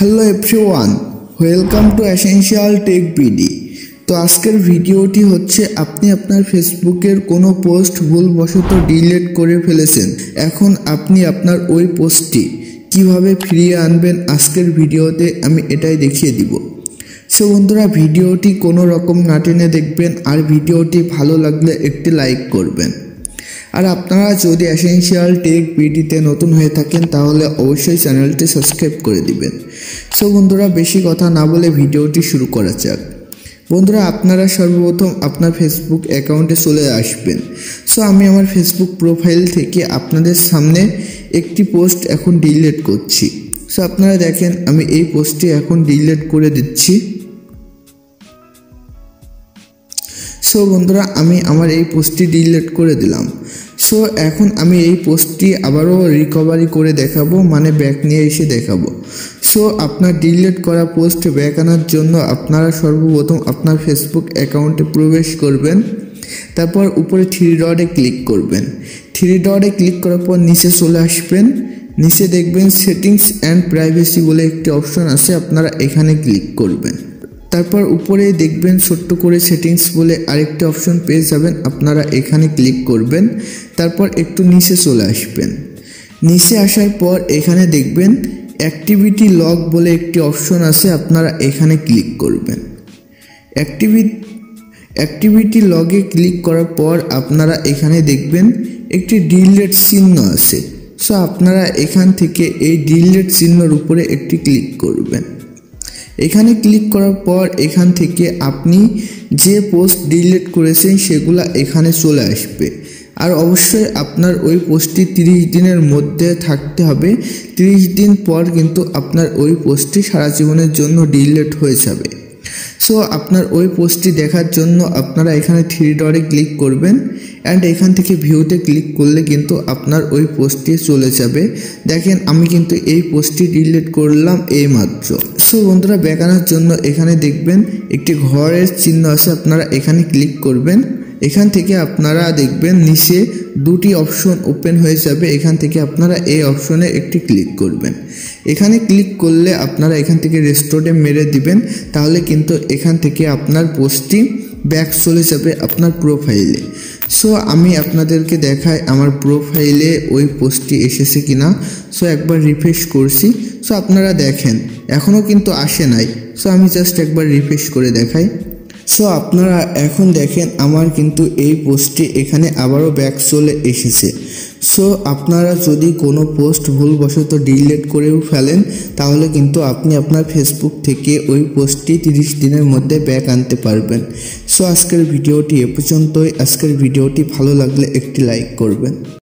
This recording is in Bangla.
Hello everyone, welcome to essential tech BD. তো আজকের ভিডিওটি হচ্ছে আপনি আপনার ফেসবুকের কোনো পোস্ট ভুলবশত ডিলিট করে ফেলেছেন। এখন আপনি আপনার ওই পোস্টটি কিভাবে ফিরিয়ে আনবেন আজকের ভিডিওতে আমি এটাই দেখিয়ে দিব। সো বন্ধুরা, ভিডিওটি কোনো রকম না টেনে দেখবেন, আর ভিডিওটি ভালো লাগলে একটি লাইক করবেন। আর আপনারা যদি এসেনশিয়াল টেক বিডিতে নতুন হয়ে থাকেন তাহলে অবশ্যই চ্যানেলটি সাবস্ক্রাইব করে দিবেন। সো বন্ধুরা, বেশি কথা না বলে ভিডিওটি শুরু করা যাক। বন্ধুরা, আপনারা সর্বপ্রথম আপনার ফেসবুক অ্যাকাউন্টে চলে আসবেন। সো আমি আমার ফেসবুক প্রোফাইল থেকে আপনাদের সামনে একটি পোস্ট এখন ডিলিট করছি। সো আপনারা দেখেন, আমি এই পোস্টটি এখন ডিলিট করে দিচ্ছি। সো বন্ধুরা, আমি আমার এই পোস্টটি ডিলিট করে দিলাম। সো এখন আমি এই পোস্টটি আবারও রিকভারি করে দেখাবো, মানে ব্যাক নিয়ে এসে দেখাবো। সো আপনার ডিলিট করা পোস্ট ব্যাক আনার জন্য আপনারা সর্বপ্রথম আপনার ফেসবুক অ্যাকাউন্টে প্রবেশ করবেন। তারপর উপরে থ্রি ডটে ক্লিক করবেন। থ্রি ডটে ক্লিক করার পর নিচে চলে আসবেন। নিচে দেখবেন সেটিংস অ্যান্ড প্রাইভেসি বলে একটি অপশন আছে, আপনারা এখানে ক্লিক করবেন। তারপর উপরে দেখবেন ছোট্ট করে সেটিংস বলে আরেকটি অপশন পেয়ে যাবেন, আপনারা এখানে ক্লিক করবেন। তারপর একটু নিচে চলে আসবেন। নিচে আসার পর এখানে দেখবেন অ্যাক্টিভিটি লগ বলে একটি অপশন আছে, আপনারা এখানে ক্লিক করবেন। অ্যাক্টিভিটি লগে ক্লিক করার পর আপনারা এখানে দেখবেন একটি ডিলিট চিহ্ন আছে। সো আপনারা এখান থেকে এই ডিলিট চিহ্নের উপরে একটি ক্লিক করবেন। এখানে ক্লিক করার পর এখান থেকে আপনি যে পোস্ট ডিলিট করেছেন সেগুলা এখানে চলে আসবে। আর অবশ্যই আপনার ওই পোস্টটি 30 দিনের মধ্যে থাকতে হবে। 30 দিন পর কিন্তু আপনার ওই পোস্টটি সারা জীবনের জন্য ডিলিট হয়ে যাবে। সো আপনার ওই পোস্টটি দেখার জন্য আপনারা এখানে থ্রি ডটে ক্লিক করবেন, অ্যান্ড এখান থেকে ভিউতে ক্লিক করলে কিন্তু আপনার ওই পোস্টটি চলে যাবে। দেখেন, আমি কিন্তু এই পোস্টটি ডিলিট করলাম এইমাত্র। সো বন্ধুরা, ব্যাক আনার জন্য এখানে দেখবেন একটি ঘরের চিহ্ন আছে, আপনারা এখানে ক্লিক করবেন। এখান থেকে আপনারা দেখবেন নিচে দুটি অপশন ওপেন হয়ে যাবে, এখান থেকে আপনারা এই অপশনে একটি ক্লিক করবেন। এখানে ক্লিক করলে আপনারা এখান থেকে রেস্টোরে মেরে দিবেন, তাহলে কিন্তু এখান থেকে আপনার পোস্টটি ব্যাক চলে যাবে আপনার প্রোফাইলে। সো আমি আপনাদেরকে দেখাই আমার প্রোফাইলে ওই পোস্টটি এসেছে কিনা। সো একবার রিফ্রেশ করছি। সো আপনারা দেখেন এখনও কিন্তু আসে নাই। সো আমি জাস্ট একবার রিফ্রেশ করে দেখাই। সো আপনারা এখন দেখেন আমার কিন্তু এই পোস্টটি এখানে আবারও ব্যাক চলে এসেছে। সো আপনারা যদি কোনো পোস্ট ভুলবশত ডিলিট করেও ফেলেন তাহলে কিন্তু আপনি আপনার ফেসবুক থেকে ওই পোস্টটি 30 দিনের মধ্যে ব্যাক আনতে পারবেন। সো আজকের ভিডিওটি এ পর্যন্তই। আজকের ভিডিওটি ভালো লাগলে একটি লাইক করবেন।